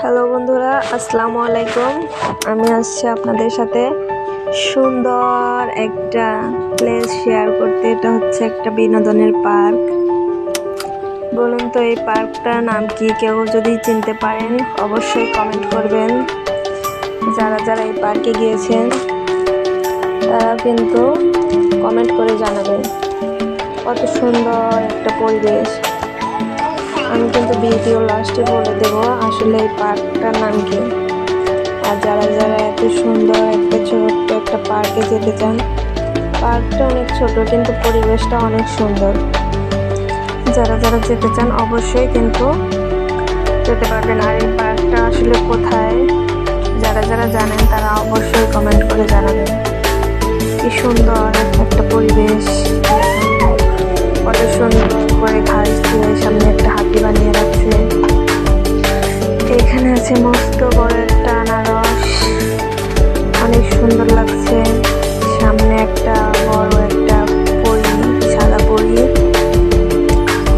Hello বন্ধুরা, আসসালামু আলাইকুম। আমি আসছি আপনাদের সাথে সুন্দর একটা প্লেস শেয়ার করতে। এটা হচ্ছে একটা বিনোদনের পার্ক। বলুন তো এই পার্কটার নাম কি? কেউ যদি চিনতে পারেন অবশ্যই কমেন্ট করবেন। যারা যারা এই পার্কে গিয়েছেন তারা কিন্তু কমেন্ট করে জানাবেন। কত সুন্দর একটা পরিবেশ। আমি কিন্তু ভিডিও লাস্টে বলে দেব আসলে এই পার্কটার নাম কি। আর যারা যারা এত সুন্দর একটা ছোট্ট একটা পার্কে যেতে চান, পার্কটা অনেক ছোট কিন্তু পরিবেশটা অনেক সুন্দর। যারা যারা যেতে চান অবশ্যই কিন্তু যেতে পারবেন। আর এই পার্কটা আসলে কোথায়, যারা যারা জানেন তারা অবশ্যই কমেন্ট করে জানাবেন। কি সুন্দর একটা পরিবেশ, কত সুন্দর করে ঘাস দিয়ে সামনে একটা হাতি বানিয়ে রাখছে। এখানে আছে মস্ত বড় একটা আনারস, অনেক সুন্দর লাগছে। সামনে একটা বড় একটা পরী, সাদা পরী।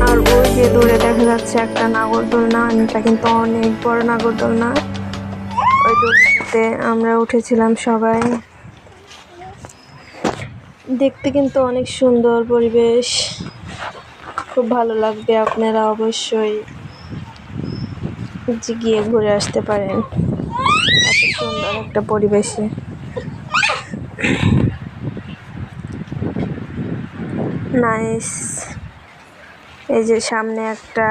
আর ওই যে দূরে দেখা যাচ্ছে একটা নাগরদোলনা, এটা কিন্তু অনেক বড় নাগরদোলনা। ওই দূরতে আমরা উঠেছিলাম সবাই। দেখতে কিন্তু অনেক সুন্দর পরিবেশ, খুব ভালো লাগবে। আপনারা অবশ্যই গিয়ে ঘুরে আসতে পারেন এত সুন্দর একটা পরিবেশে। নাইস। এই যে সামনে একটা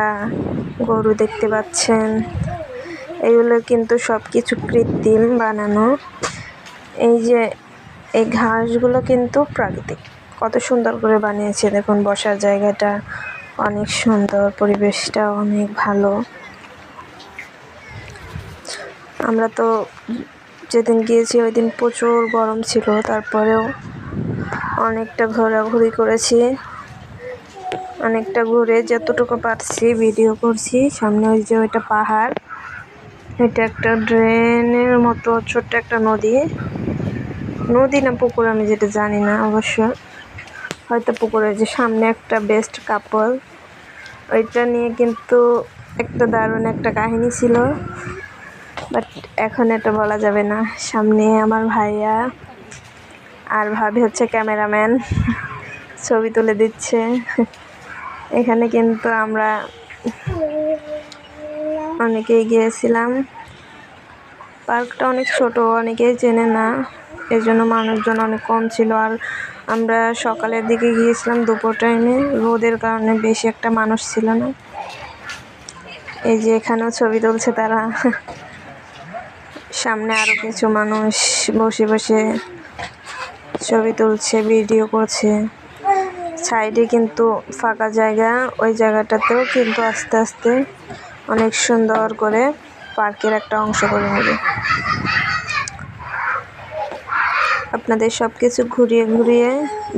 গরু দেখতে পাচ্ছেন, এগুলো কিন্তু সব কিছু কৃত্রিম বানানো। এই যে এই ঘাসগুলো কিন্তু প্রাকৃতিক, কত সুন্দর করে বানিয়েছে দেখুন। বসার জায়গাটা অনেক সুন্দর, পরিবেশটা অনেক ভালো। আমরা তো যেদিন গিয়েছি ওই দিন প্রচুর গরম ছিল, তারপরেও অনেকটা ঘোরাঘুরি করেছি। অনেকটা ঘুরে যতটুকু পারছি ভিডিও করছি। সামনে ওই যে ওইটা পাহাড়, এটা একটা ড্রেনের মতো ছোট্ট একটা নদী না পুকুর আমি যেটা জানি না, অবশ্য হয়তো পুকুরে। যে সামনে একটা বেস্ট কাপল, ওইটা নিয়ে কিন্তু একটা দারুণ একটা কাহিনী ছিল, বাট এখন এটা বলা যাবে না। সামনে আমার ভাইয়া আর ভাবি হচ্ছে ক্যামেরাম্যান, ছবি তুলে দিচ্ছে। এখানে কিন্তু আমরা অনেকেই গিয়েছিলাম। পার্কটা অনেক ছোট, অনেকেই চেনে না, এজন্য মানুষজন অনেক কম ছিল। আর আমরা সকালের দিকে গিয়েছিলাম, দুপুর টাইমে, রোদের কারণে বেশি একটা মানুষ ছিল না। এই যে এখানেও ছবি তুলছে তারা। সামনে আরো কিছু মানুষ বসে বসে ছবি তুলছে, ভিডিও করছে। সাইডে কিন্তু ফাঁকা জায়গা, ওই জায়গাটাতেও কিন্তু আস্তে আস্তে অনেক সুন্দর করে পার্কের একটা অংশ করে নেবে। আপনাদের সব কিছু ঘুরিয়ে ঘুরিয়ে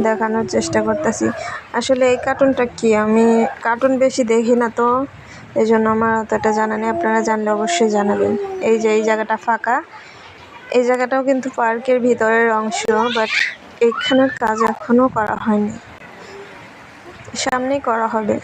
দেখানোর চেষ্টা করতেছি। আসলে এই কার্টুনটা কি, আমি কার্টুন বেশি দেখি না, তো এই জন্য আমার অতটা জানা নেই। আপনারা জানলে অবশ্যই জানাবেন। এই যে এই জায়গাটা ফাঁকা, এই জায়গাটাও কিন্তু পার্কের ভিতরের অংশ, বাট এইখানের কাজ এখনও করা হয়নি, সামনেই করা হবে।